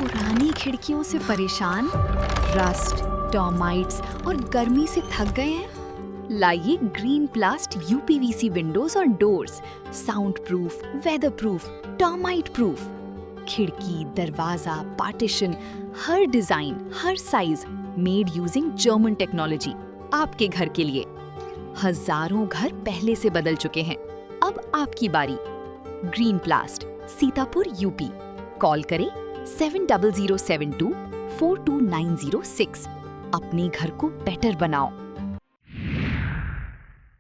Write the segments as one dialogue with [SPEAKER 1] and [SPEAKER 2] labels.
[SPEAKER 1] पुरानी खिड़कियों से परेशान, रस्ट, टर्माइट्स और गर्मी से थक गए हैं? लाइए ग्रीन प्लास्ट यूपीवीसी विंडोज और doors, sound proof, weather proof, termite proof. खिड़की, दरवाजा, पार्टीशन, हर डिजाइन, हर size, made using German technology, आपके घर के लिए। हजारों घर पहले से बदल चुके हैं, अब आपकी बारी। Green प्लास्ट, Sitapur, UP. कॉल करें 7072422906। अपने घर को बेटर बनाओ।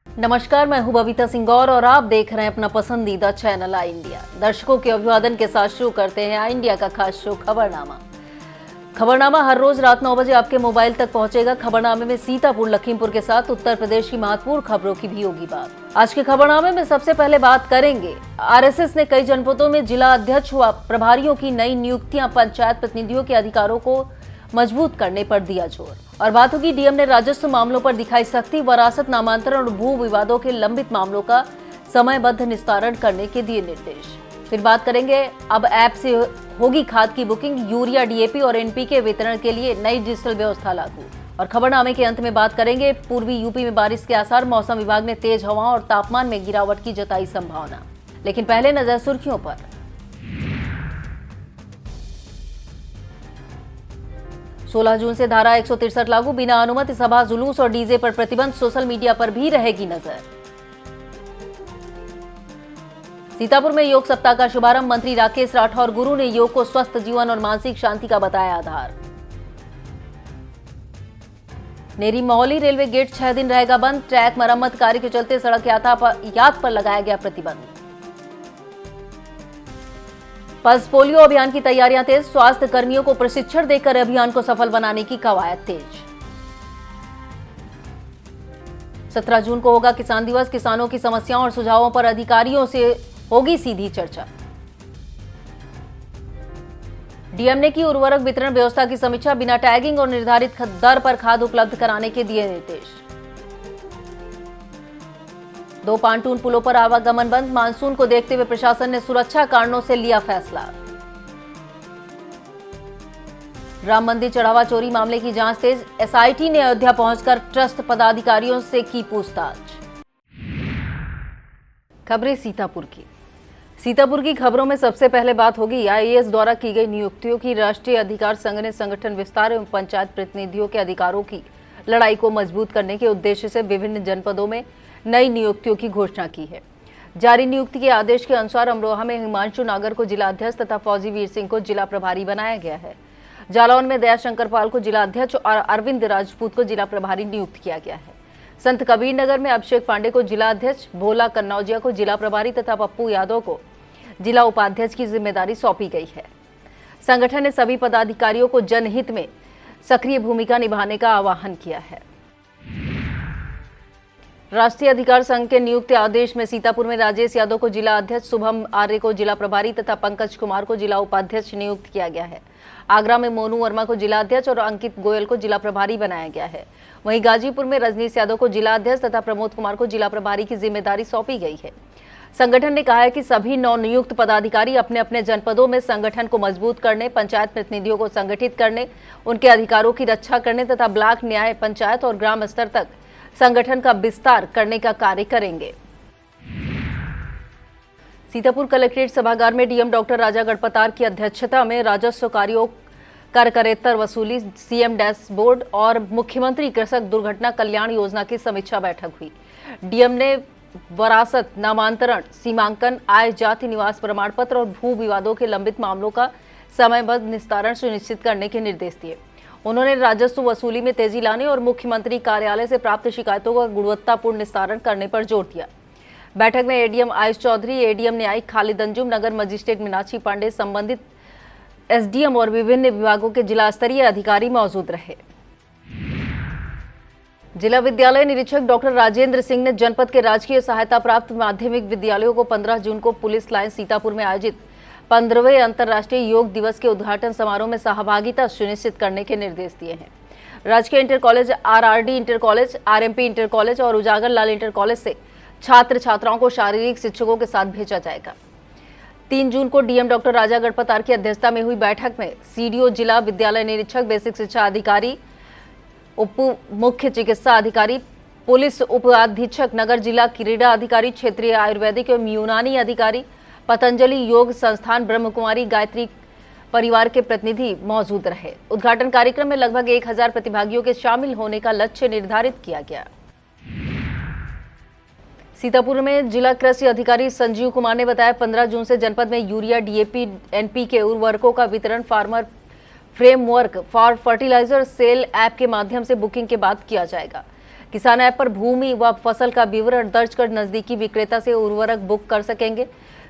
[SPEAKER 2] नमस्कार, मैं हूं बबीता सिंगौर और आप देख रहे हैं अपना पसंदीदा चैनल आई इंडिया। दर्शकों के अभिवादन के साथ शुरू करते हैं आई इंडिया का खास शो खबरनामा। खबरनामा हर रोज रात 9 बजे आपके मोबाइल तक पहुंचेगा। खबरनामे में सीतापुर, लखीमपुर के साथ उत्तर प्रदेश की महत्वपूर्ण खबरों की भी होगी बात। आज के खबरनामे में सबसे पहले बात करेंगे, आरएसएस ने कई जनपदों में जिला अध्यक्ष व प्रभारियों की नई नियुक्तियां, पंचायत प्रतिनिधियों के अधिकारों को मजबूत करने पर दिया जोर। और बात होगी, डीएम ने राजस्व मामलों पर दिखाई सख्ती, वरासत, नामांतरण और भू विवादों के लंबित मामलों का समयबद्ध निस्तारण करने के दिए निर्देश। फिर बात करेंगे, अब ऐप से होगी खाद की बुकिंग, यूरिया, डीएपी और एनपीके वितरण के लिए नई डिजिटल व्यवस्था लागू। और खबरनामे के अंत में बात करेंगे, पूर्वी यूपी में बारिश के आसार, मौसम विभाग ने तेज हवाओं और तापमान में गिरावट की जताई संभावना। लेकिन पहले नजर सुर्खियों पर। 16 जून से धारा 163 लागू, बिना अनुमति सभा, जुलूस और डीजे पर प्रतिबंध, सोशल मीडिया पर भी रहेगी नजर। सीतापुर में योग सप्ताह का शुभारंभ, मंत्री राकेश राठौर गुरु ने योग को स्वस्थ जीवन और मानसिक शांति का बताया आधार। नेरी मोहली रेलवे गेट 6 दिन रहेगा बंद, ट्रैक मरम्मत कार्य के चलते सड़क यातायात पर लगाया गया प्रतिबंध। पल्स पोलियो अभियान की तैयारियां तेज, स्वास्थ्य कर्मियों को प्रशिक्षण देकर अभियान को सफल बनाने की कवायद तेज। 17 जून को होगा किसान दिवस, किसानों की समस्याओं और सुझावों पर अधिकारियों से होगी सीधी चर्चा। डीएम ने की उर्वरक वितरण व्यवस्था की समीक्षा, बिना टैगिंग और निर्धारित दर पर खाद उपलब्ध कराने के दिए निर्देश। 2 पांटून पुलों पर आवागमन बंद, मानसून को देखते हुए प्रशासन ने सुरक्षा कारणों से लिया फैसला। राम मंदिर चढ़ावा चोरी मामले की जांच तेज, एसआईटी ने अयोध्या पहुंचकर ट्रस्ट पदाधिकारियों से की पूछताछ। खबरें सीतापुर की। सीतापुर की खबरों में सबसे पहले बात होगी, आईएएस द्वारा की गई नियुक्तियों की। राष्ट्रीय अधिकार संघ ने संगठन विस्तार एवं पंचायत प्रतिनिधियों के अधिकारों की लड़ाई को मजबूत करने के उद्देश्य से विभिन्न जनपदों में नई नियुक्तियों की घोषणा की है। जारी नियुक्ति के आदेश के अनुसार अमरोहा में हिमांशु नागर को जिला अध्यक्ष तथा फौजी वीर सिंह को जिला प्रभारी बनाया गया है। जालौन में दयाशंकर पाल को जिला अध्यक्ष और अरविंद राजपूत को जिला प्रभारी नियुक्त किया गया है। संत कबीर नगर में अभिषेक पांडे को जिला अध्यक्ष, भोला कन्नौजिया को जिला प्रभारी तथा पप्पू यादव को जिला उपाध्यक्ष की जिम्मेदारी सौंपी गई है। संगठन ने सभी पदाधिकारियों को जनहित में सक्रिय भूमिका निभाने का आह्वान किया है। राष्ट्रीय अधिकार संघ के नियुक्ति आदेश में सीतापुर में राजेश यादव को जिला अध्यक्ष, शुभम आर्य को जिला प्रभारी तथा पंकज कुमार को जिला उपाध्यक्ष नियुक्त किया गया है। आगरा में मोनू वर्मा को जिला अध्यक्ष और अंकित गोयल को जिला प्रभारी बनाया गया है। वहीं गाजीपुर में रजनीश यादव को जिला अध्यक्ष तथा प्रमोद कुमार को जिला प्रभारी की जिम्मेदारी सौंपी गई है। संगठन ने कहा है कि सभी नवनियुक्त पदाधिकारी अपने अपने जनपदों में संगठन को मजबूत करने, पंचायत प्रतिनिधियों को संगठित करने, उनके अधिकारों की रक्षा करने तथा ब्लॉक, न्याय, पंचायत और ग्राम स्तर तक संगठन का विस्तार करने का कार्य करेंगे। सीतापुर कलेक्ट्रेट सभागार में डीएम डॉक्टर राजा गढ़पतार की अध्यक्षता में राजस्व कार्यों, कर करेत्तर वसूली, सीएम डैशबोर्ड और मुख्यमंत्री कृषक दुर्घटना कल्याण योजना की समीक्षा बैठक हुई। डीएम ने वरासत, नामांतरण, सीमांकन, आय, जाति, निवास प्रमाण पत्र और भू विवादों के लंबित मामलों का समयबद्ध निस्तारण सुनिश्चित करने के निर्देश दिए। उन्होंने राजस्व वसूली में तेजी लाने और मुख्यमंत्री कार्यालय से प्राप्त शिकायतों का गुणवत्तापूर्ण निस्तारण करने पर जोर दिया। बैठक में एडीएम आयुष चौधरी, एडीएम न्यायिक खालिद अंजुम, नगर मजिस्ट्रेट मीनाक्षी पांडे, संबंधित एसडीएम और विभिन्न विभागों के जिला स्तरीय अधिकारी मौजूद रहे। जिला विद्यालय निरीक्षक डॉक्टर राजेंद्र सिंह ने जनपद के राजकीय सहायता प्राप्त माध्यमिक विद्यालयों को 15 जून को पुलिस लाइन सीतापुर में आयोजित 15वें अंतर्राष्ट्रीय योग दिवस के उद्घाटन समारोह में सहभागिता सुनिश्चित करने के निर्देश दिए हैं। राजकीय inter college, RRD inter college, RMP inter college और उजागर लाल इंटर कॉलेज से छात्र छात्राओं को शारीरिक शिक्षकों के साथ भेजा जाएगा। 3 जून को डीएम डॉक्टर राजा गढ़पतार की अध्यक्षता में हुई बैठक में सीडीओ, जिला विद्यालय निरीक्षक, बेसिक शिक्षा अधिकारी, उप मुख्य चिकित्सा अधिकारी, पुलिस उप अधीक्षक, नगर जिला क्रीड़ा अधिकारी, क्षेत्रीय आयुर्वेदिक एवं यूनानी अधिकारी, पतंजलि योग संस्थान, ब्रह्म कुमारी गायत्री परिवार के प्रतिनिधि मौजूद रहे। उद्घाटन कार्यक्रम में लगभग 1000 प्रतिभागियों के शामिल होने का लक्ष्य निर्धारित किया गया। सीतापुर में जिला कृषि अधिकारी संजीव कुमार ने बताया, 15 जून से जनपद में यूरिया, डीएपी, एनपीके उर्वरकों का वितरण farmer framework for fertiliser sale app के माध्यम से बुकिंग के बाद किया जाएगा। किसान ऐप पर भूमि व फसल का विवरण दर्ज कर नजदीकी विक्रेता से उर्वरक बुक कर सकेंगे।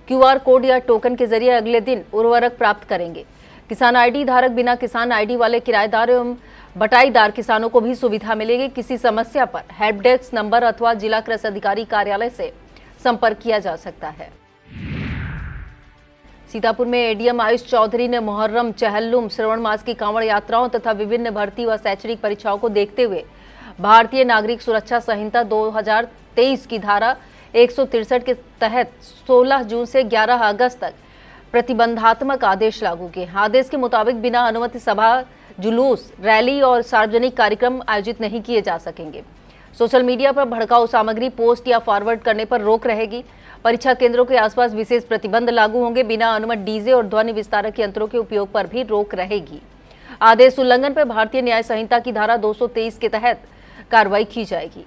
[SPEAKER 2] क्यूआर कोड या टोकन के जरिए अगले दिन उर्वरक प्राप्त करेंगे। किसान आईडी धारक बिना किसान आईडी वाले किराएदार एवं बटाईदार किसानों को भी सुविधा मिलेगी। किसी समस्या पर हेल्प डेस्क नंबर अथवा जिला कृषि अधिकारी कार्यालय से संपर्क किया जा सकता है। सीतापुर में एडीएम आयुष चौधरी ने मुहर्रम, चहल्लुम, श्रवण मास की कांवड़ यात्राओं तथा विभिन्न भर्ती व शैक्षणिक परीक्षाओं को देखते हुए भारतीय नागरिक सुरक्षा संहिता 2023 की धारा 163 के तहत 16 जून से 11 अगस्त तक प्रतिबंधात्मक आदेश लागू किए। आदेश के मुताबिक बिना अनुमति सभा, जुलूस, रैली और सार्वजनिक कार्यक्रम आयोजित नहीं किए जा सकेंगे। सोशल मीडिया पर भड़काऊ सामग्री पोस्ट या फॉरवर्ड करने पर रोक रहेगी। परीक्षा केंद्रों के आसपास विशेष प्रतिबंध लागू होंगे। बिना अनुमति डीजे और ध्वनि विस्तारक यंत्रों के उपयोग पर भी रोक रहेगी। आदेश उल्लंघन पर भारतीय न्याय संहिता की धारा 223 के तहत कार्रवाई की जाएगी।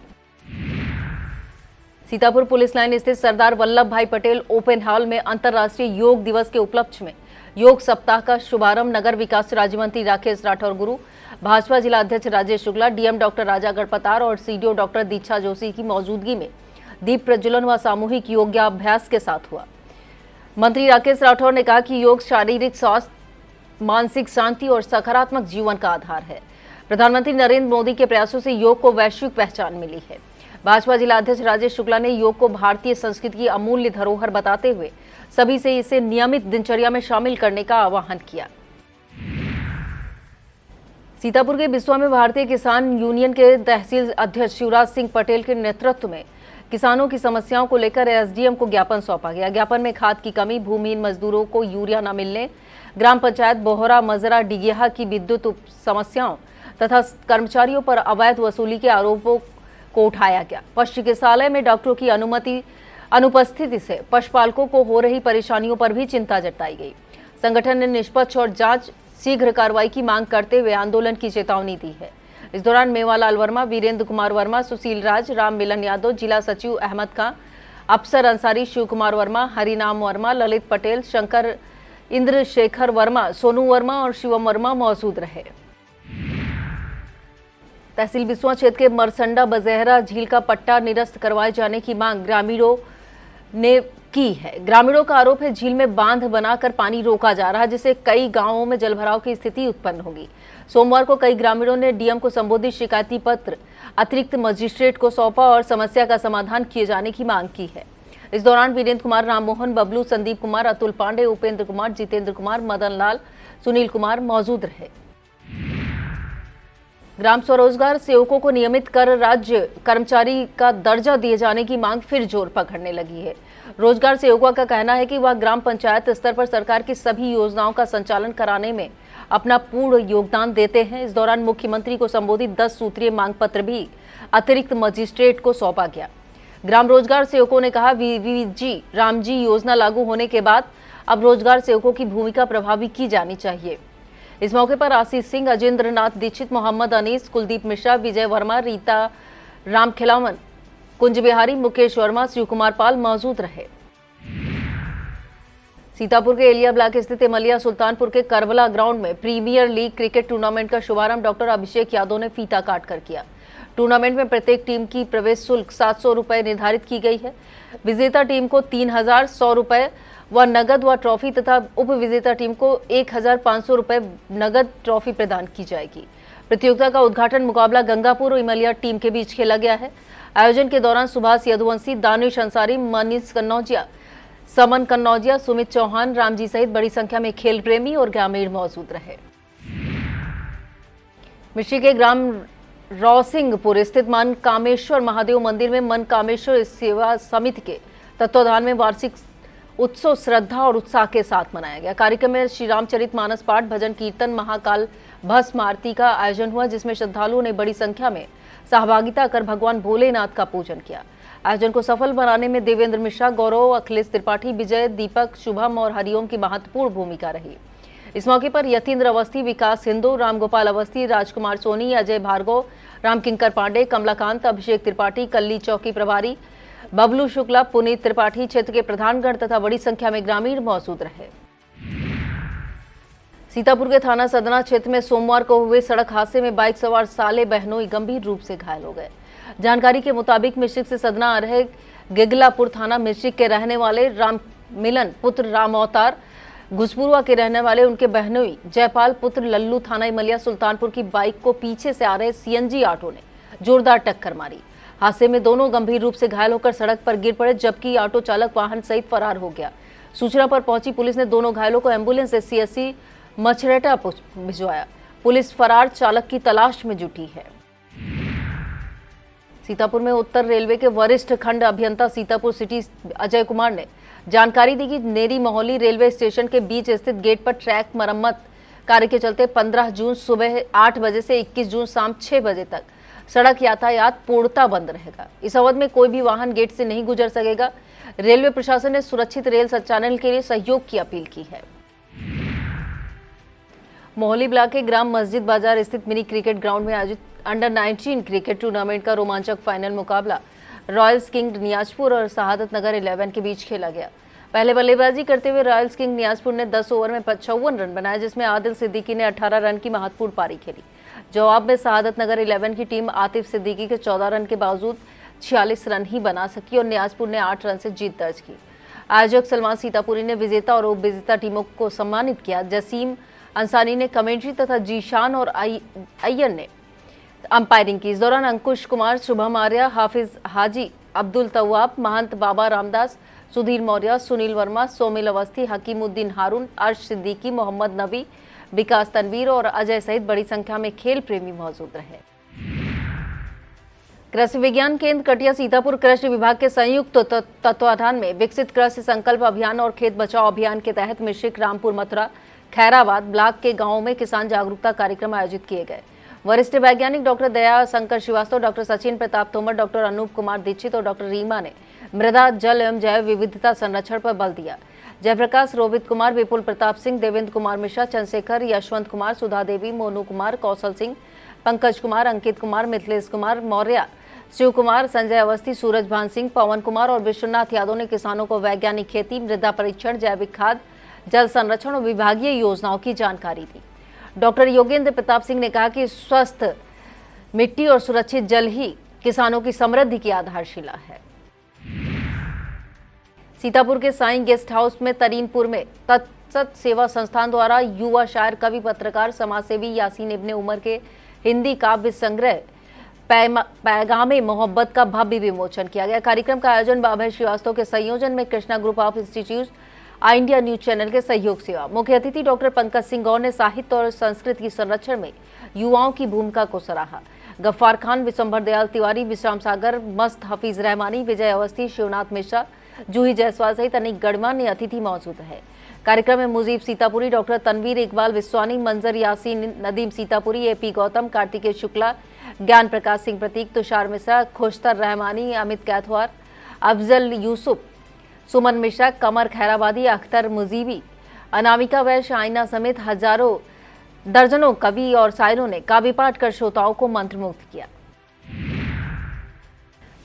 [SPEAKER 2] सीतापुर पुलिस लाइन स्थित सरदार वल्लभ भाई पटेल ओपन हॉल में अंतर्राष्ट्रीय योग दिवस के उपलक्ष्य में योग सप्ताह का शुभारंभ नगर विकास राज्य मंत्री राकेश राठौर गुरु, भाजपा जिला अध्यक्ष राजेश शुक्ला, डीएम डॉक्टर राजा गढ़पतार और सीडीओ डॉक्टर दीक्षा जोशी की मौजूदगी में दीप प्रज्वलन व सामूहिक योगाभ्यास के साथ हुआ। मंत्री राकेश राठौर ने कहा कि योग शारीरिक स्वास्थ्य, मानसिक शांति और सकारात्मक जीवन का आधार है। प्रधानमंत्री नरेंद्र मोदी के प्रयासों से योग को वैश्विक पहचान मिली है। भाजपा जिला अध्यक्ष राजेश शुक्ला ने योग को भारतीय संस्कृति की अमूल्य धरोहर बताते हुए सभी से इसे नियमित दिनचर्या में शामिल करने का आह्वान किया। सीतापुर के बिस्वा में भारतीय किसान यूनियन के तहसील अध्यक्ष शिवराज सिंह पटेल के नेतृत्व में किसानों की समस्याओं को लेकर एसडीएम को ज्ञापन सौंपा गया। ज्ञापन में खाद की कमी, भूमिहीन मजदूरों को यूरिया न मिलने, ग्राम पंचायत बोहरा मजरा डिगिया की विद्युत समस्याओं तथा कर्मचारियों पर अवैध वसूली के आरोपों को उठाया गया। पशु चिकित्सालय में डॉक्टरों की अनुपस्थिति से पशुपालकों को हो रही परेशानियों पर भी चिंता जताई गई। संगठन ने निष्पक्ष और जांच शीघ्र कार्रवाई की मांग करते हुए आंदोलन की चेतावनी दी है। इस दौरान मेवालाल वर्मा, वीरेंद्र कुमार वर्मा, सुशील राज, राम मिलन यादव, जिला सचिव अहमद खां, अफसर अंसारी, शिव कुमार वर्मा, हरिनाम वर्मा, ललित पटेल, शंकर इंद्रशेखर वर्मा, सोनू वर्मा और शिवम वर्मा मौजूद रहे। तहसील बिस्वा क्षेत्र के मरसंडा बजहरा झील का पट्टा निरस्त करवाए जाने की मांग ग्रामीणों ने की है। ग्रामीणों का आरोप है झील में बांध बनाकर पानी रोका जा रहा है, जिससे कई गांवों में जलभराव की स्थिति उत्पन्न होगी। सोमवार को कई ग्रामीणों ने डीएम को संबोधित शिकायती पत्र अतिरिक्त मजिस्ट्रेट को सौंपा और समस्या का समाधान किए जाने की मांग की है। इस दौरान वीरेंद्र कुमार, राममोहन, बबलू, संदीप कुमार, अतुल पांडे, उपेंद्र कुमार, जितेंद्र कुमार, मदन लाल, सुनील कुमार मौजूद रहे। ग्राम स्वरोजगार सेवकों को नियमित कर राज्य कर्मचारी का दर्जा दिए जाने की मांग फिर जोर पकड़ने लगी है। रोजगार सेवकों का कहना है कि वह ग्राम पंचायत स्तर पर सरकार की सभी योजनाओं का संचालन कराने में अपना पूर्ण योगदान देते हैं। इस दौरान मुख्यमंत्री को संबोधित 10 सूत्रीय मांग पत्र भी अतिरिक्त मजिस्ट्रेट को सौंपा गया। ग्राम रोजगार सेवकों ने कहा, वीवीजी रामजी योजना लागू होने के बाद अब रोजगार सेवकों की भूमिका प्रभावी की जानी चाहिए। इस मौके पर आशीष सिंह, अजेंद्र नाथ दीक्षित, मोहम्मद अनीस, कुलदीप मिश्रा, विजय वर्मा, रीता राम खिलावन, कुंज बिहारी, मुकेश वर्मा, शिव कुमार पाल मौजूद रहे। सीतापुर के एलिया ब्लॉक स्थित इमलिया सुल्तानपुर के करबला ग्राउंड में प्रीमियर लीग क्रिकेट टूर्नामेंट का शुभारंभ डॉक्टर अभिषेक यादव ने फीता काट कर किया। टूर्नामेंट में प्रत्येक टीम की प्रवेश शुल्क 700 रुपए निर्धारित की गई है। विजेता टीम को 3100 रुपए व नगद व ट्रॉफी तथा उप विजेता टीम को 1500 रुपए नगद ट्रॉफी प्रदान की जाएगी। प्रतियोगिता का उद्घाटन मुकाबला गंगापुर और इमलिया टीम के बीच खेला गया है। आयोजन के दौरान सुभाष यदुवंशी, दानिश अंसारी, मनीष कन्नौजिया, समन कन्नौजिया, सुमित चौहान, रामजी सहित बड़ी संख्या में खेल प्रेमी और ग्रामीण मौजूद रहे। मिश्री के ग्राम रौसिंगपुर स्थित मन कामेश्वर महादेव मंदिर में मन कामेश्वर सेवा समिति के तत्वाधान में वार्षिक उत्सव श्रद्धा और उत्साह के साथ मनाया गया। कार्यक्रम में श्री रामचरित मानस पाठ, भजन कीर्तन, महाकाल भस्म आरती का आयोजन हुआ, जिसमें श्रद्धालुओं ने बड़ी संख्या में सहभागिता कर भगवान भोलेनाथ का पूजन किया। आयोजन को सफल बनाने में देवेंद्र मिश्रा, गौरव, अखिलेश त्रिपाठी, विजय, दीपक, शुभम और हरिओम की महत्वपूर्ण भूमिका रही। इस मौके पर यतीन्द्र अवस्थी, विकास हिंदू, रामगोपाल अवस्थी, राजकुमार सोनी, अजय भार्गव, रामकिंकर पांडे, कमलाकांत, अभिषेक त्रिपाठी, कल्ली चौकी प्रभारी बबलू शुक्ला, पुनीत त्रिपाठी, क्षेत्र के प्रधानगण तथा बड़ी संख्या में ग्रामीण मौजूद रहे। सीतापुर के थाना सदना क्षेत्र में सोमवार को हुए सड़क हादसे में बाइक सवार साले बहनोई गंभीर रूप से घायल हो गए। जानकारी के मुताबिक मिश्रिक से सदना आ रहे गिगलापुर थाना मिश्रिक के रहने वाले राम मिलन पुत्र राम अवतार, घुसपुरवा के रहने वाले उनके बहनोई जयपाल पुत्र लल्लू थाना इमलिया सुल्तानपुर की बाइक को पीछे से आ रहे सीएनजी ऑटो ने जोरदार टक्कर मारी। हादसे में दोनों गंभीर रूप से घायल होकर सड़क पर गिर पड़े, जबकि ऑटो चालक वाहन सहित फरार हो गया। सूचना पर पहुंची पुलिस ने दोनों घायलों को एम्बुलेंस से सीएससी मछरेटा भिजवाया। पुलिस फरार चालक की तलाश में जुटी है। सीतापुर में उत्तर रेलवे के वरिष्ठ खंड अभियंता सीतापुर सिटी अजय कुमार ने जानकारी दी कि नेरी मोहली रेलवे स्टेशन के बीच स्थित गेट पर ट्रैक मरम्मत कार्य के चलते 15 जून सुबह 8 बजे से 21 जून शाम 6 बजे तक सड़क यातायात पूर्णतः बंद रहेगा। इस अवधि में कोई भी वाहन गेट से नहीं गुजर सकेगा। रेलवे प्रशासन ने सुरक्षित रेल संचालन के लिए सहयोग की अपील की है। मोहाली ब्लॉक के ग्राम मस्जिद बाजार स्थित मिनी क्रिकेट ग्राउंड में आयोजित अंडर 19 क्रिकेट टूर्नामेंट का रोमांचक फाइनल मुकाबला रॉयल्स किंग नियाजपुर और शहादत नगर 11 के बीच खेला गया। पहले बल्लेबाजी करते हुए रॉयल्स किंग नियाजपुर ने 10 ओवर में 55 रन बनाए, जिसमें आदिल सिद्दीकी ने 18 रन की महत्वपूर्ण पारी खेली। जवाब में शहादत नगर 11 की टीम आतिफ सिद्दीकी के 14 रन के बावजूद 46 रन ही बना सकी और नियाजपुर ने 8 रन से जीत दर्ज की। आयोजक सलमान सीतापुरी ने विजेता और उपविजेता टीमों को सम्मानित किया। जसीम अंसारी ने कमेंट्री तथा जीशान और अय्यर ने अंपायरिंग की। इस दौरान अंकुश कुमार, शुभम आर्या, हाफिज हाजी, अब्दुल तवाब, महंत बाबा रामदास, सुधीर मौर्य, सुनील वर्मा, सोमिल अवस्थी, हकीमुद्दीन हारून, अर्श सिद्दीकी, मोहम्मद नबी, विकास तनवीर और अजय सहित बड़ी संख्या में खेल प्रेमी मौजूद रहे। कृषि विज्ञान केंद्र कटिया सीतापुर कृषि विभाग के संयुक्त तत्वाधान में विकसित कृषि संकल्प अभियान और खेत बचाओ अभियान के तहत मिश्रिक, रामपुर, मथुरा, खैराबाद ब्लॉक के गांवों में किसान जागरूकता कार्यक्रम आयोजित किए गए। वरिष्ठ वैज्ञानिक doctor Daya Shankar Srivastava, doctor Sachin Pratap Tomar, doctor Anoop Kumar Dixit और डॉक्टर रीमा ने मृदा, जल एवं जैव विविधता संरक्षण पर बल दिया। जयप्रकाश, रोहित कुमार, विपुल प्रताप सिंह, देवेंद्र कुमार मिश्रा, चंद्रशेखर, यशवंत कुमार, सुधा देवी, मोनू कुमार, कौशल सिंह, पंकज कुमार, अंकित कुमार, मिथिलेश कुमार मौर्य, शिव कुमार, संजय अवस्थी, सूरज भान सिंह, पवन कुमार और विश्वनाथ यादव ने किसानों को वैज्ञानिक खेती, मृदा परीक्षण, जैविक खाद, जल संरक्षण और विभागीय योजनाओं की जानकारी दी। डॉक्टर योगेंद्र प्रताप सिंह ने कहा कि स्वस्थ मिट्टी और सुरक्षित जल ही किसानों की समृद्धि की आधारशिला है। सीतापुर के साईं गेस्ट हाउस में तरीनपुर में तत्सत सेवा संस्थान द्वारा युवा शायर, कवि, पत्रकार, समाजसेवी यासीन इब्ने उमर के हिंदी काव्य संग्रह पैगामे मोहब्बत का भव्य विमोचन किया गया। कार्यक्रम का आयोजन बाबा श्रीवास्तव के संयोजन में Krishna group of institute India news channel के सहयोग से हुआ। मुख्य अतिथि डॉक्टर पंकज सिंह गौर ने साहित्य और संस्कृति की संरक्षण में युवाओं की भूमिका को सराहा। गफ्फार खान, विशंभर दयाल तिवारी, विश्राम सागर, मस्त हफीज रहमानी, विजय अवस्थी, शिवनाथ मिश्रा, जूही जायसवाल सहित अनेक गणमान्य अतिथि मौजूद है। कार्यक्रम में मुजीब सीतापुरी, डॉक्टर तनवीर इकबाल विश्वानी, मंजर यासीन, नदीम सीतापुरी, एपी गौतम, कार्तिकेय शुक्ला, ज्ञान प्रकाश सिंह प्रतीक, तुषार मिश्रा, खुशतर रहमानी, अमित कैथवार, अफजल यूसुफ, सुमन मिश्रा, कमर खैराबादी, अख्तर मुजीबी, अनामिका वैश्य, आईना समेत दर्जनों कवि और शायरों ने काव्य पाठ कर श्रोताओं को मंत्रमुग्ध किया।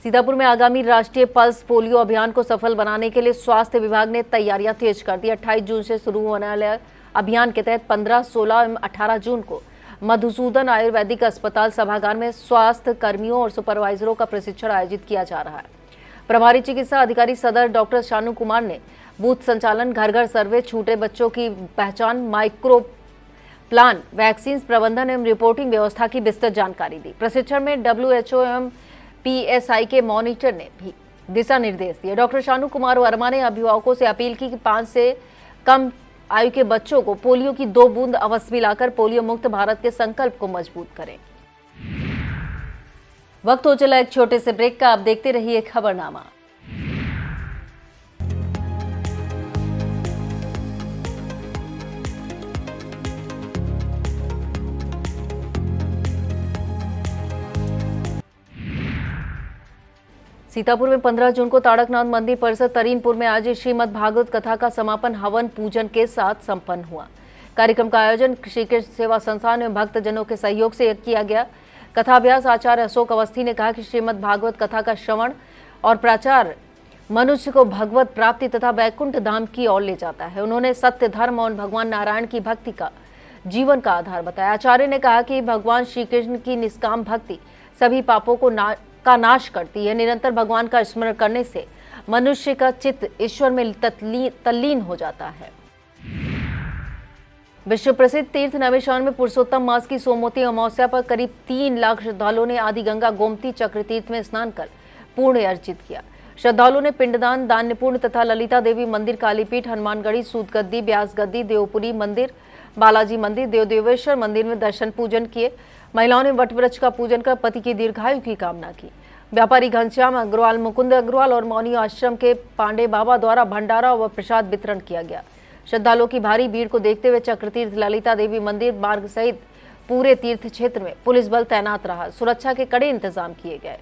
[SPEAKER 2] सीतापुर में आगामी राष्ट्रीय पल्स पोलियो अभियान को सफल बनाने के लिए स्वास्थ्य विभाग ने तैयारियां तेज कर दी। 28 जून से शुरू होने वाले अभियान के तहत 15, 16 एवं 18 जून को मधुसूदन आयुर्वेदिक अस्पताल सभागार में स्वास्थ्य कर्मियों और सुपरवाइजरों का प्रशिक्षण आयोजित किया जा रहा है। प्रभारी चिकित्सा अधिकारी सदर डॉक्टर शानू कुमार ने बूथ संचालन, घर घर सर्वे, छूटे बच्चों की पहचान, माइक्रो प्लान, वैक्सीन प्रबंधन एवं रिपोर्टिंग व्यवस्था की विस्तृत जानकारी दी। प्रशिक्षण में WHO एवं PSI के मॉनिटर ने भी दिशा निर्देश दिए। डॉक्टर शानू कुमार वर्मा ने अभिभावकों से अपील की कि 5 से कम आयु के बच्चों को पोलियो की 2 बूंद अवश्य पिलाकर पोलियो मुक्त भारत के संकल्प को मजबूत करें। वक्त हो चला एक छोटे से ब्रेक का। आप देखते रहिए खबरनामा। सीतापुर में 15 जून को ताड़कनाथ मंदिर परिसर तरीनपुर में आज श्रीमद् भागवत कथा का समापन हवन पूजन के साथ संपन्न हुआ। कार्यक्रम का आयोजन श्री कृष्ण सेवा संस्थान में भक्तजनों के सहयोग से किया गया। कथाभ्यास आचार्य अशोक अवस्थी ने कहा कि श्रीमद् भागवत कथा का श्रवण और प्रचार मनुष्य को भगवत प्राप्ति तथा वैकुंठ धाम की ओर ले जाता है। उन्होंने सत्य, धर्म और भगवान नारायण की भक्ति का जीवन का आधार बताया। आचार्य ने कहा कि भगवान श्री कृष्ण की निष्काम भक्ति सभी पापों को नाश करती है। निरंतर भगवान का स्मरण करने से मनुष्य का चित्त ईश्वर में तल्लीन हो जाता है। विश्व प्रसिद्ध तीर्थ नैमिषारण्य में पुरुषोत्तम मास की सोमवती अमावस्या पर करीब 3 लाख श्रद्धालुओं ने आदि गंगा गोमती चक्र तीर्थ में स्नान कर पुण्य अर्जित किया। श्रद्धालुओं ने पिंडदान, दान्यपुण्य तथा ललिता देवी मंदिर, कालीपीठ, हनुमानगढ़ी, सूतगद्दी, ब्यास गद्दी, देवपुरी मंदिर, बालाजी मंदिर, देवदेवेश्वर मंदिर में दर्शन पूजन किए। महिलाओं ने वटवृक्ष का पूजन कर पति की दीर्घायु की कामना की। व्यापारी घनश्याम अग्रवाल, मुकुंद अग्रवाल और मौनी आश्रम के पांडे बाबा द्वारा भंडारा व प्रसाद वितरण किया गया। श्रद्धालुओं की भारी भीड़ को देखते हुए चक्रतीर्थ, ललिता देवी मंदिर मार्ग सहित पूरे तीर्थ क्षेत्र में पुलिस बल तैनात रहा। सुरक्षा के कड़े इंतजाम किए गए।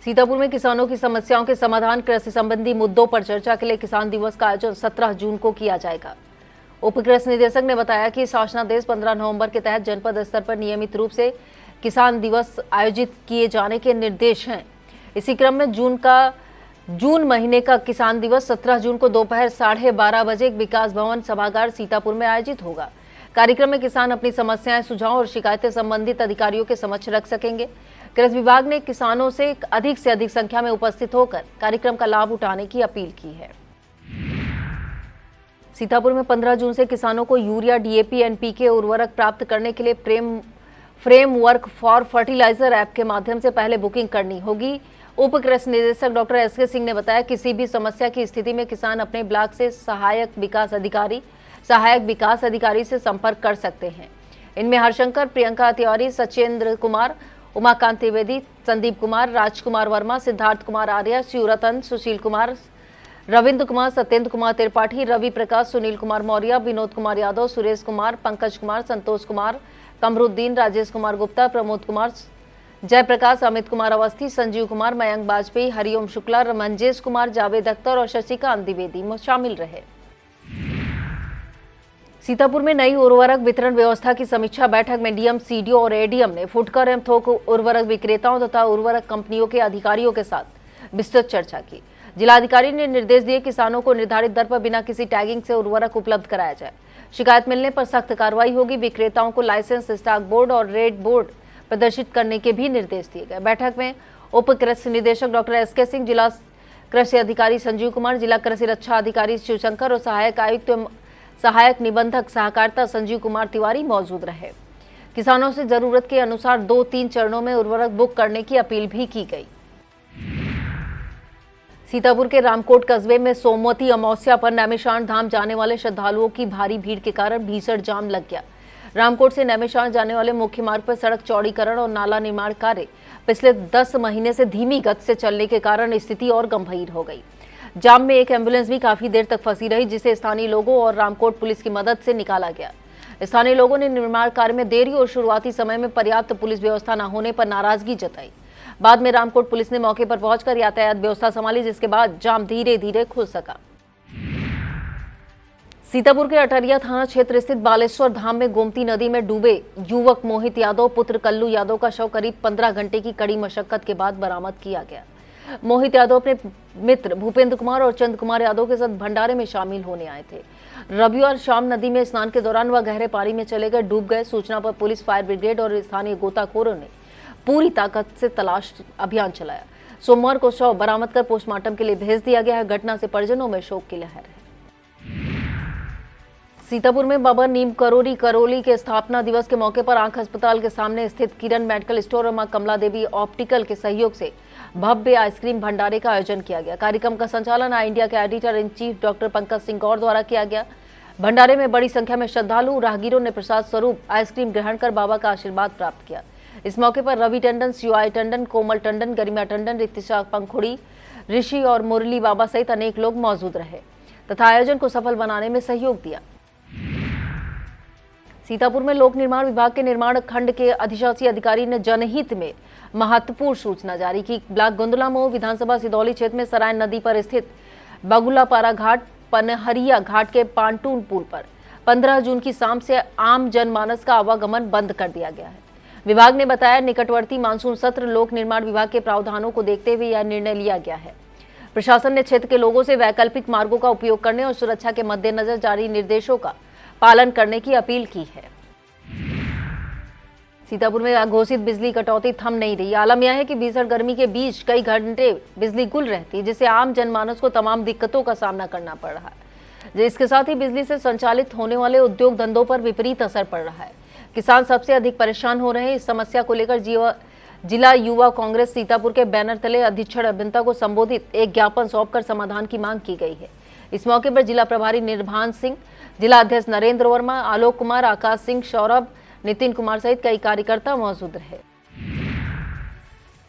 [SPEAKER 2] सीतापुर में किसानों की समस्याओं के समाधान, कृषि संबंधी मुद्दों पर चर्चा के लिए किसान दिवस का आयोजन 17 जून को किया जाएगा। उप कृषि निदेशक ने बताया कि शासनादेश 15 नवंबर के तहत जनपद स्तर पर नियमित रूप से किसान दिवस आयोजित किए जाने के निर्देश हैं। इसी क्रम में जून महीने का किसान दिवस 17 जून को दोपहर 12:30 बजे विकास भवन सभागार सीतापुर में आयोजित होगा। कार्यक्रम में किसान अपनी समस्याएं, सुझाव और शिकायतें संबंधित अधिकारियों के समक्ष रख सकेंगे। कृषि विभाग ने किसानों से अधिक संख्या में उपस्थित होकर कार्यक्रम का लाभ उठाने की अपील की है। सीतापुर में 15 जून से किसानों को यूरिया, डीएपी, एनपीके उर्वरक प्राप्त करने के लिए फ्रेमवर्क फॉर फर्टिलाइजर ऐप के माध्यम से पहले बुकिंग करनी होगी। उप कृषि निदेशक डॉक्टर एसके सिंह ने बताया, किसी भी समस्या की स्थिति में किसान अपने ब्लॉक से सहायक विकास अधिकारी से संपर्क कर सकते हैं। इनमें हरशंकर, प्रियंका तिवारी, सचेंद्र कुमार, उमाकांत त्रिवेदी, संदीप कुमार, राजकुमार वर्मा, सिद्धार्थ कुमार आर्या, शिवरतन, सुशील कुमार, रविंद्र कुमार, सत्येंद्र कुमार त्रिपाठी, रवि प्रकाश, सुनील कुमार मौर्य, विनोद कुमार यादव, सुरेश कुमार, पंकज कुमार, संतोष कुमार, कमरुद्दीन, राजेश कुमार गुप्ता, प्रमोद कुमार, जयप्रकाश, अमित कुमार अवस्थी, संजीव कुमार, मयंक बाजपेयी, हरिओम शुक्ला, मंजेश कुमार, जावेद अख्तर और शशिकांत द्विवेदी शामिल रहे। सीतापुर में नई उर्वरक वितरण व्यवस्था की समीक्षा बैठक में डीएम, सीडीओ और एडीएम ने फुटकर एवं थोक उर्वरक विक्रेताओं तथा उर्वरक कंपनियों के अधिकारियों के साथ विस्तृत चर्चा की। जिलाधिकारी ने निर्देश दिए, किसानों को निर्धारित दर पर बिना किसी टैगिंग से उर्वरक उपलब्ध कराया जाए। शिकायत मिलने पर सख्त कार्रवाई होगी। विक्रेताओं को लाइसेंस, स्टॉक बोर्ड और रेट बोर्ड प्रदर्शित करने के भी निर्देश दिए गए। बैठक में उप कृषि निदेशक डॉक्टर एसके सिंह, जिला कृषि अधिकारी संजीव कुमार, जिला कृषि रक्षा अधिकारी शिवशंकर और सहायक आयुक्त सहायक निबंधक सहकारिता संजीव कुमार तिवारी मौजूद रहे। किसानों से जरूरत के अनुसार 2-3 चरणों में उर्वरक बुक करने की अपील भी की गई। सीतापुर के रामकोट कस्बे में सोमवती अमावस्या पर नैमिषारण्य धाम जाने वाले श्रद्धालुओं की भारी भीड़ के कारण भीषण जाम लग गया। रामकोट से नैमिषारण्य जाने वाले मुख्य मार्ग पर सड़क चौड़ीकरण और नाला निर्माण कार्य पिछले 10 महीने से धीमी गति से चलने के कारण स्थिति और गंभीर हो गई। जाम में एक एम्बुलेंस भी काफी देर तक फंसी रही, जिसे स्थानीय लोगों और रामकोट पुलिस की मदद से निकाला गया। स्थानीय लोगों ने निर्माण कार्य में देरी और शुरुआती समय में पर्याप्त पुलिस व्यवस्था न होने पर नाराजगी जताई। बाद में रामकोट पुलिस ने मौके पर पहुंचकर यातायात व्यवस्था संभाली, जिसके बाद जाम धीरे धीरे खुल सका। सीतापुर के अटरिया थाना क्षेत्र स्थित बालेश्वर धाम में गोमती नदी में डूबे युवक मोहित यादव पुत्र कल्लू यादव का शव करीब 15 घंटे की कड़ी मशक्कत के बाद बरामद किया गया। मोहित यादव अपने मित्र भूपेंद्र कुमार और चंद कुमार यादव के साथ भंडारे में शामिल होने आए थे। रविवार शाम नदी में स्नान के दौरान वह गहरे पानी में चले गए, डूब गए। सूचना पर पुलिस, फायर ब्रिगेड और स्थानीय गोताखोरों ने पूरी ताकत से तलाश अभियान चलाया। सोमवार को शव बरामद कर पोस्टमार्टम के लिए भेज दिया गया है। घटना से परिजनों में शोक की लहर है। सीतापुर में बाबा नीम करोली के स्थापना दिवस के मौके पर आंख अस्पताल के सामने स्थित किरण मेडिकल स्टोर और मां कमला देवी ऑप्टिकल के सहयोग से भव्य आइसक्रीम भंडारे का आयोजन किया गया। कार्यक्रम का संचालन आई इंडिया के editor in chief doctor Pankaj Singh Gaur द्वारा किया गया। भंडारे में बड़ी संख्या में श्रद्धालु राहगीरों ने प्रसाद स्वरूप आइसक्रीम ग्रहण कर बाबा का आशीर्वाद प्राप्त किया। इस मौके पर रवि टंडन, शिवाय टंडन, कोमल टंडन, गरिमा टंडन, रितिशा पंखुड़ी, ऋषि और मुरली बाबा सहित अनेक लोग मौजूद रहे तथा आयोजन को सफल बनाने में सहयोग दिया। सीतापुर में लोक निर्माण विभाग के निर्माण खंड के अधिशासी अधिकारी ने जनहित में महत्वपूर्ण सूचना जारी की। ब्लॉक गोंदला मऊ विधानसभा सिदौली क्षेत्र में सराय नदी पर स्थित बगुलापारा घाट, पनहरिया घाट के पांटून पुल पर 15 जून की शाम से आम जनमानस का आवागमन बंद कर दिया गया है। विभाग ने बताया, निकटवर्ती मानसून सत्र लोक निर्माण विभाग के प्रावधानों को देखते हुए यह निर्णय लिया गया है। प्रशासन ने क्षेत्र के लोगों से वैकल्पिक मार्गों का उपयोग करने और सुरक्षा के मद्देनजर जारी निर्देशों का पालन करने की अपील की है। सीतापुर में घोषित बिजली कटौती थम नहीं रही। आलम यह है कि भीषण गर्मी के बीच कई घंटे बिजली गुल रहती है, जिससे आम जनमानस को तमाम दिक्कतों का सामना करना पड़ रहा है। इसके साथ ही बिजली से संचालित होने वाले उद्योग धंधों पर विपरीत असर पड़ रहा है। किसान सबसे अधिक परेशान हो रहे हैं। इस समस्या को लेकर जिला युवा कांग्रेस सीतापुर के बैनर तले अधीक्षण अभियंता को संबोधित एक ज्ञापन सौंपकर समाधान की मांग की गई है। इस मौके पर जिला प्रभारी निर्भान सिंह, जिला अध्यक्ष नरेंद्र वर्मा, आलोक कुमार, आकाश सिंह, सौरभ, नितिन कुमार सहित कई कार्यकर्ता मौजूद रहे।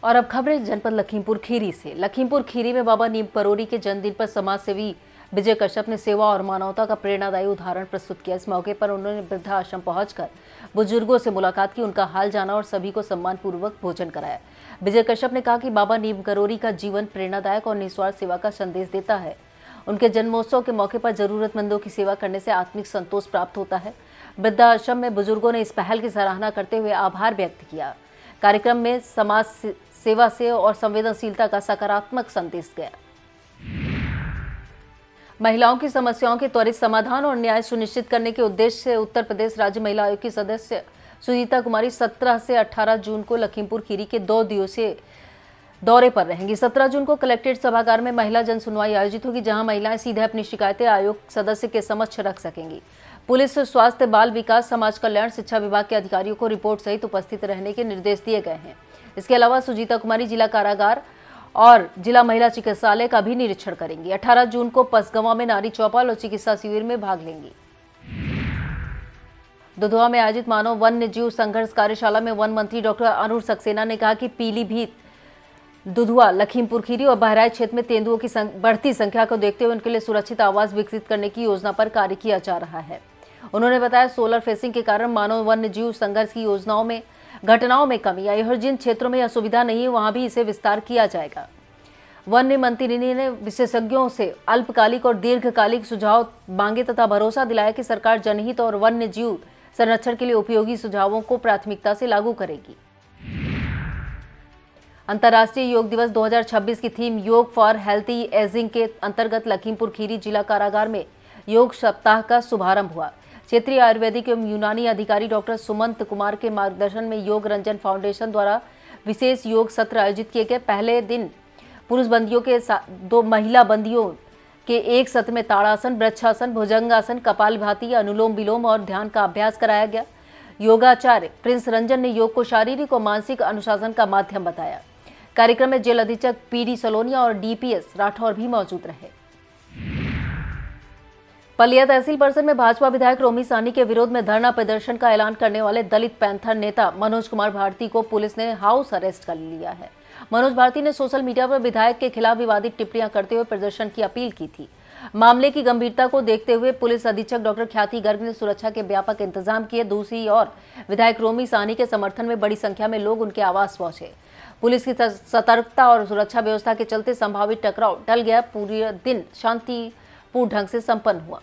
[SPEAKER 2] और अब खबरें जनपद लखीमपुर खीरी से। लखीमपुर खीरी में बाबा नीम करोड़ी के जन्मदिन पर समाज सेवी विजय कश्यप ने सेवा और मानवता का प्रेरणादायी उदाहरण प्रस्तुत किया। इस मौके पर उन्होंने वृद्धाश्रम पहुंचकर बुजुर्गों से मुलाकात की, उनका हाल जाना और सभी को सम्मानपूर्वक भोजन कराया। विजय कश्यप ने कहा कि बाबा नीम करोड़ी का जीवन प्रेरणादायक और निस्वार्थ सेवा का संदेश देता है। उनके जन्मोत्सव के मौके पर जरूरतमंदों की सेवा करने से आत्मिक संतोष प्राप्त होता है। वृद्धाश्रम में बुजुर्गों ने इस पहल की सराहना करते हुए आभार व्यक्त किया। कार्यक्रम में समाज सेवा से और संवेदनशीलता का सकारात्मक संदेश गया। महिलाओं की समस्याओं के त्वरित समाधान और न्याय सुनिश्चित करने के उद्देश्य से उत्तर प्रदेश राज्य महिला आयोग की सदस्य सुजीता कुमारी 17 से 18 जून को लखीमपुर खीरी के 2 दिवसीय दौरे पर रहेंगी। 17 जून को कलेक्ट्रेट सभागार में महिला जन सुनवाई आयोजित होगी, जहां महिलाएं सीधे अपनी शिकायतें आयोग सदस्य के समक्ष रख सकेंगी। पुलिस, स्वास्थ्य, बाल विकास, समाज कल्याण, शिक्षा विभाग के अधिकारियों को रिपोर्ट सहित उपस्थित रहने के निर्देश दिए गए हैं। इसके अलावा सुजीता कुमारी जिला कारागार और जिला महिला चिकित्सालय का भी निरीक्षण करेंगी। 18 जून को पसगवां में नारी चौपाल और चिकित्सा शिविर में भाग लेंगी। दुधवा में आयोजित मानव वन्य जीव संघर्ष कार्यशाला में वन मंत्री डॉक्टर अनुर सक्सेना ने कहा कि पीलीभीत, दुधवा, लखीमपुर खीरी और बहराइच क्षेत्र में तेंदुओं की बढ़ती संख्या को देखते हुए उनके लिए सुरक्षित आवास विकसित करने की योजना पर कार्य किया जा रहा है। उन्होंने बताया, सोलर फेंसिंग के कारण मानव वन्य जीव संघर्ष की घटनाओं में कमी आई और जिन क्षेत्रों में यह सुविधा नहीं है वहां भी इसे विस्तार किया जाएगा। वन्य मंत्री ने विशेषज्ञों से अल्पकालिक और दीर्घकालिक सुझाव मांगे तथा भरोसा दिलाया कि सरकार जनहित और वन्य जीव संरक्षण के लिए उपयोगी सुझावों को प्राथमिकता से लागू करेगी। अंतर्राष्ट्रीय योग दिवस 2026 की थीम योग फॉर हेल्थी एजिंग के अंतर्गत लखीमपुर खीरी जिला कारागार में योग सप्ताह का शुभारंभ हुआ। क्षेत्रीय आयुर्वेदिक एवं यूनानी अधिकारी डॉक्टर सुमंत कुमार के मार्गदर्शन में योग रंजन फाउंडेशन द्वारा विशेष योग सत्र आयोजित किए गए। पहले दिन पुरुष बंदियों के 2 महिला बंदियों के एक सत्र में ताड़ासन, वृक्षासन, भुजंगासन, कपालभाति, अनुलोम विलोम और ध्यान का अभ्यास कराया गया। योगाचार्य प्रिंस रंजन ने योग को शारीरिक और मानसिक अनुशासन का माध्यम बताया। कार्यक्रम में जेल अधीक्षक पीडी सलोनिया और डीपीएस राठौर भी मौजूद रहे। पलिया तहसील परिषद में भाजपा विधायक रोमी साहनी के विरोध में धरना प्रदर्शन का ऐलान करने वाले दलित पैंथर नेता मनोज कुमार भारती को पुलिस ने हाउस अरेस्ट कर लिया है। मनोज भारती ने सोशल मीडिया पर विधायक के खिलाफ विवादित टिप्पणियां करते हुए प्रदर्शन की अपील की थी। मामले की गंभीरता को देखते हुए पुलिस अधीक्षक डॉक्टर ख्याति गर्ग ने सुरक्षा के व्यापक इंतजाम किए। दूसरी ओर विधायक रोमी साहनी के समर्थन में बड़ी संख्या में लोग उनके आवास पहुंचे। पुलिस की सतर्कता और सुरक्षा व्यवस्था के चलते संभावित टकराव टल गया। पूरे दिन शांतिपूर्ण ढंग से संपन्न हुआ।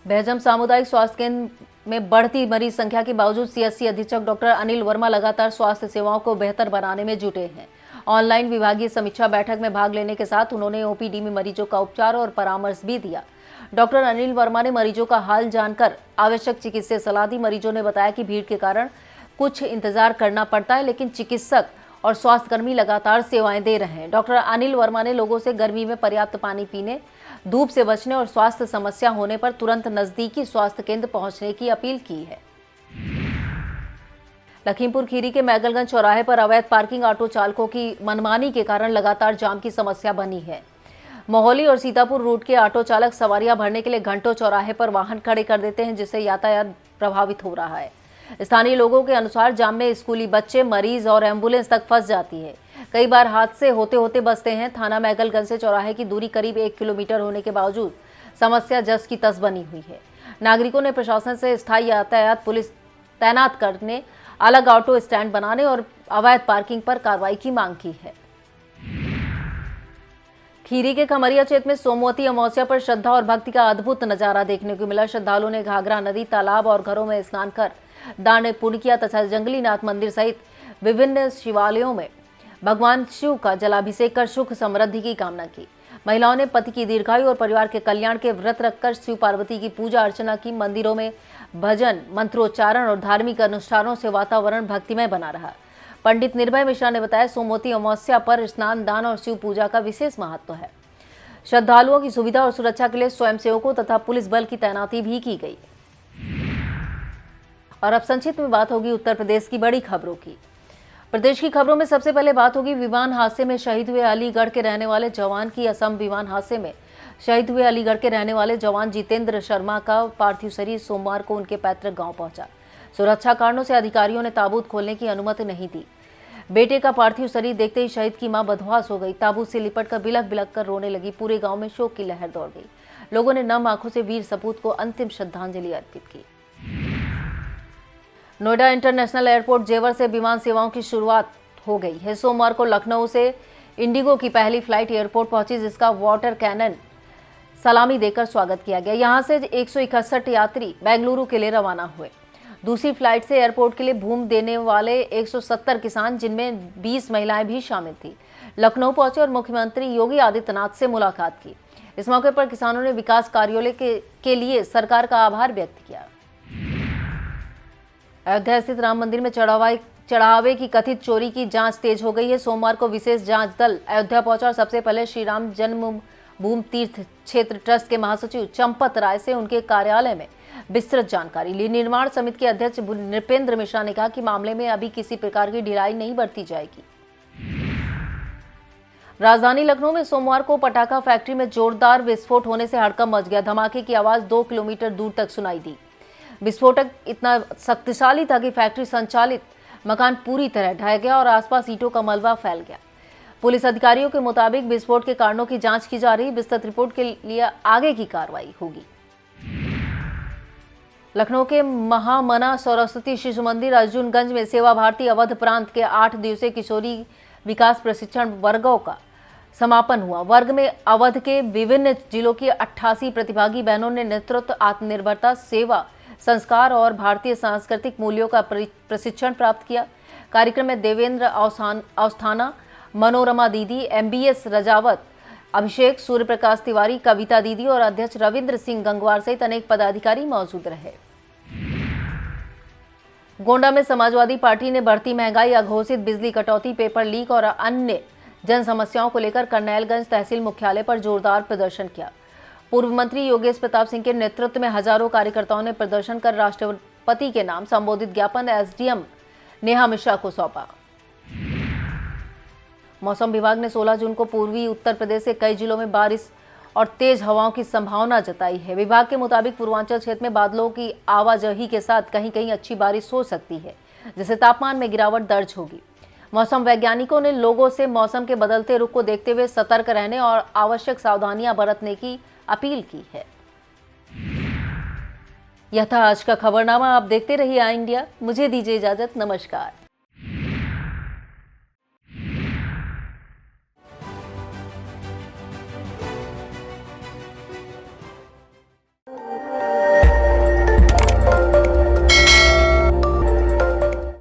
[SPEAKER 2] बहजम सामुदायिक स्वास्थ्य केंद्र में बढ़ती मरीज संख्या के बावजूद सीएससी अधीक्षक डॉक्टर अनिल वर्मा लगातार स्वास्थ्य सेवाओं को बेहतर बनाने में जुटे हैं। ऑनलाइन विभागीय समीक्षा बैठक में भाग लेने के साथ उन्होंने ओपीडी में मरीजों का उपचार और परामर्श भी दिया। डॉक्टर अनिल वर्मा ने मरीजों का हाल जानकर आवश्यक चिकित्सीय सलाह दी। मरीजों ने बताया कि भीड़ के कारण कुछ इंतजार करना पड़ता है, लेकिन चिकित्सक और स्वास्थ्यकर्मी लगातार सेवाएं दे रहे हैं। डॉक्टर अनिल वर्मा ने लोगों से गर्मी में पर्याप्त पानी पीने, धूप से बचने और स्वास्थ्य समस्या होने पर तुरंत नजदीकी स्वास्थ्य केंद्र पहुंचने की अपील की है। लखीमपुर खीरी के मैगलगंज चौराहे पर अवैध पार्किंग ऑटो चालकों की मनमानी के कारण लगातार जाम की समस्या बनी है। मोहाली और सीतापुर रूट के ऑटो चालक सवारियां भरने के लिए घंटों चौराहे पर वाहन खड़े कर देते हैं, जिससे यातायात प्रभावित हो रहा है। स्थानीय लोगों के अनुसार जाम में स्कूली बच्चे, मरीज और एम्बुलेंस तक फंस जाती है। कई बार हादसे होते होते बचते हैं। थाना मैगलगंज से चौराहे की दूरी करीब 1 किलोमीटर होने के बावजूद समस्या जस की तस बनी हुई है। नागरिकों ने प्रशासन से स्थायी यातायात पुलिस तैनात करने, अलग ऑटो स्टैंड बनाने और अवैध पार्किंग पर कार्रवाई की मांग की है। खीरी के खमरिया क्षेत्र में सोमवती अमावस्या पर श्रद्धा और भक्ति का अद्भुत नजारा देखने को मिला। श्रद्धालुओं ने घाघरा नदी, तालाब और घरों में स्नान कर दान पुण्य किया तथा जंगली नाथ मंदिर सहित विभिन्न शिवालयों में भगवान शिव का जलाभिषेक कर सुख समृद्धि की कामना की। महिलाओं ने पति की दीर्घायु और परिवार के कल्याण के व्रत रखकर शिव पार्वती की पूजा अर्चना की। मंदिरों में भजन, मंत्रोच्चारण और धार्मिक अनुष्ठानों से वातावरण भक्तिमय बना रहा। पंडित निर्भय मिश्रा ने बताया, सोमवती अमावस्या पर स्नान, दान और शिव पूजा का विशेष महत्व है। श्रद्धालुओं की सुविधा और सुरक्षा के लिए स्वयंसेवकों तथा पुलिस बल की तैनाती भी की गई। और अब संक्षिप्त में बात होगी उत्तर प्रदेश की बड़ी खबरों की। प्रदेश की खबरों में सबसे पहले बात होगी विमान हादसे में शहीद हुए अलीगढ़ के रहने वाले जवान की। असम विमान हादसे में शहीद हुए अलीगढ़ के रहने वाले जवान जितेंद्र शर्मा का पार्थिव शरीर सोमवार को उनके पैतृक गांव पहुंचा। सुरक्षा कारणों से अधिकारियों ने ताबूत खोलने की अनुमति नहीं दी। बेटे का पार्थिव शरीर देखते ही शहीद की मां बदहवास हो गई। ताबूत से लिपटकर बिलख बिलख कर रोने लगी। पूरे गांव में शोक की लहर दौड़ गई। लोगों ने नम आंखों से वीर सपूत को अंतिम श्रद्धांजलि अर्पित की। नोएडा इंटरनेशनल एयरपोर्ट जेवर से विमान सेवाओं की शुरुआत हो गई है। सोमवार को लखनऊ से इंडिगो की पहली फ्लाइट एयरपोर्ट पहुंची, जिसका वाटर कैनन सलामी देकर स्वागत किया गया। यहां से 161 यात्री बेंगलुरु के लिए रवाना हुए। दूसरी फ्लाइट से एयरपोर्ट के लिए भूमि देने वाले 170 किसान, जिनमें 20 महिलाएं भी शामिल थी, लखनऊ पहुंचे और मुख्यमंत्री योगी आदित्यनाथ से मुलाकात की। इस मौके पर किसानों ने विकास कार्यों के लिए सरकार का आभार व्यक्त किया। अयोध्या स्थित राम मंदिर में चढ़ावे की कथित चोरी की जांच तेज हो गई है। सोमवार को विशेष जांच दल अयोध्या पहुंचा और सबसे पहले श्री राम जन्मभूमि तीर्थ क्षेत्र ट्रस्ट के महासचिव चंपत राय से उनके कार्यालय में विस्तृत जानकारी ली। निर्माण समिति के अध्यक्ष नृपेंद्र मिश्रा ने कहा कि मामले में अभी किसी प्रकार की ढिलाई नहीं बरती जाएगी। राजधानी लखनऊ में सोमवार को पटाखा फैक्ट्री में जोरदार विस्फोट होने से हड़कंप मच गया। धमाके की आवाज 2 किलोमीटर दूर तक सुनाई दी। विस्फोटक इतना शक्तिशाली था कि फैक्ट्री संचालित मकान पूरी तरह ढह गया और आसपास ईंटों का मलबा फैल गया। पुलिस अधिकारियों के मुताबिक विस्फोट के कारणों की जांच की जा रही। विस्तृत रिपोर्ट के लिए आगे की कार्रवाई होगी। लखनऊ के महामना सरस्वती शिशु मंदिर अर्जुनगंज में सेवा भारती अवध प्रांत के 8 दिवसीय किशोरी विकास प्रशिक्षण वर्गों का समापन हुआ। वर्ग में अवध के विभिन्न जिलों की 88 प्रतिभागी बहनों ने नेतृत्व, आत्मनिर्भरता, सेवा, संस्कार और भारतीय सांस्कृतिक मूल्यों का प्रशिक्षण प्राप्त किया। कार्यक्रम में देवेंद्र औस्थाना, मनोरमा दीदी, MBS रजावत, अभिषेक, सूर्य प्रकाश तिवारी, कविता दीदी और अध्यक्ष रविंद्र सिंह गंगवार सहित अनेक पदाधिकारी मौजूद रहे। गोंडा में समाजवादी पार्टी ने बढ़ती महंगाई, अघोषित बिजली कटौती, पेपर लीक और अन्य जन समस्याओं को लेकर करनैलगंज तहसील मुख्यालय पर जोरदार प्रदर्शन किया। पूर्व मंत्री योगेश प्रताप सिंह के नेतृत्व में हजारों कार्यकर्ताओं ने प्रदर्शन कर राष्ट्रपति के नाम संबोधित ज्ञापन SDM नेहा मिश्रा को सौंपा। मौसम विभाग ने 16 जून को पूर्वी उत्तर प्रदेश के कई जिलों में बारिश और तेज हवाओं की संभावना जताई है। विभाग के मुताबिक पूर्वांचल क्षेत्र में बादलों की आवाजाही के साथ कहीं कहीं अच्छी बारिश हो सकती है, जिससे तापमान में गिरावट दर्ज होगी। मौसम वैज्ञानिकों ने लोगों से मौसम के बदलते रुख को देखते हुए सतर्क रहने और आवश्यक सावधानियां बरतने की अपील की है। यह था आज का खबरनामा। आप देखते रहिए आई इंडिया। मुझे दीजिए इजाजत। नमस्कार।